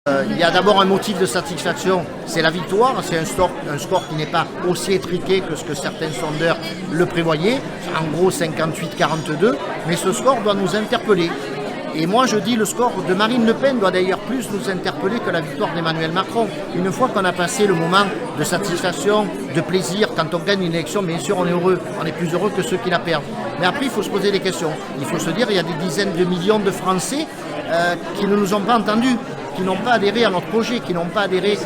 Il y a d'abord un motif de satisfaction, c'est la victoire. C'est un score qui n'est pas aussi étriqué que ce que certains sondeurs le prévoyaient, en gros 58-42, mais ce score doit nous interpeller. Et moi je dis le score de Marine Le Pen doit d'ailleurs plus nous interpeller que la victoire d'Emmanuel Macron. Une fois qu'on a passé le moment de satisfaction, de plaisir, quand on gagne une élection, bien sûr on est heureux, on est plus heureux que ceux qui la perdent. Mais après il faut se poser des questions. Il faut se dire il y a des dizaines de millions de Français qui ne nous ont pas entendus, qui n'ont pas adhéré à notre projet, qui n'ont pas adhéré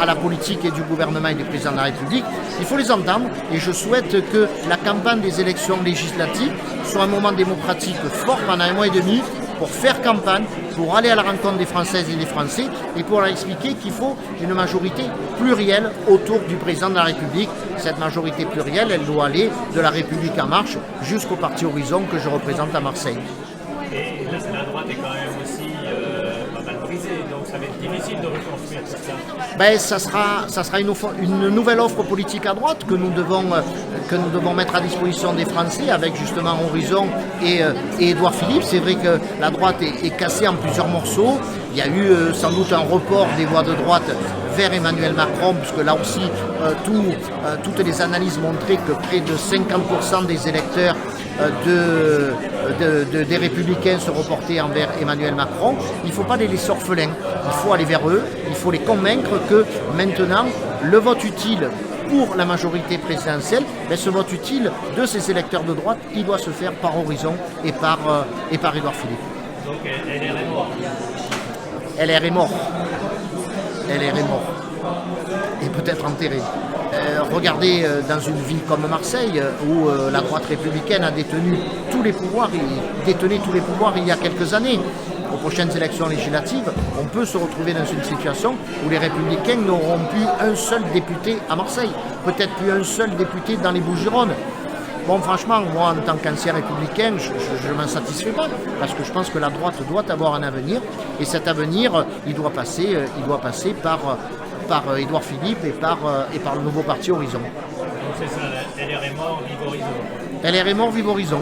à la politique et du gouvernement et du président de la République. Il faut les entendre et je souhaite que la campagne des élections législatives soit un moment démocratique fort pendant 1 mois et demi pour faire campagne, pour aller à la rencontre des Françaises et des Français et pour leur expliquer qu'il faut une majorité plurielle autour du président de la République. Cette majorité plurielle, elle doit aller de la République en marche jusqu'au parti Horizon que je représente à Marseille. Et la droite est quand même aussi pas mal brisée, donc ça va être difficile de reconstruire tout ça. Ça sera une nouvelle offre politique à droite que nous devons mettre à disposition des Français avec justement Horizon et Édouard Philippe. C'est vrai que la droite est cassée en plusieurs morceaux. Il y a eu sans doute un report des voix de droite vers Emmanuel Macron, puisque là aussi toutes les analyses montraient que près de 50% des électeurs des Républicains se reportaient envers Emmanuel Macron. Il ne faut pas les laisser orphelins, il faut aller vers eux, il faut les convaincre que maintenant le vote utile pour la majorité présidentielle, ce vote utile de ces électeurs de droite, il doit se faire par Horizon et par Édouard Philippe. Donc LR est mort. LR est mort. LR est mort. Et peut-être enterré. Regardez dans une ville comme Marseille, où la droite républicaine a détenu tous les pouvoirs, détenait tous les pouvoirs il y a quelques années. Aux prochaines élections législatives, on peut se retrouver dans une situation où les Républicains n'auront plus un seul député à Marseille, peut-être plus un seul député dans les Bouches-du-Rhône. Bon, franchement, moi, en tant qu'ancien républicain, je ne m'en satisfais pas, parce que je pense que la droite doit avoir un avenir, et cet avenir, il doit passer par Édouard Philippe et par le nouveau parti Horizon. Donc c'est ça, LR est mort, vive Horizon. LR est mort, vive Horizon.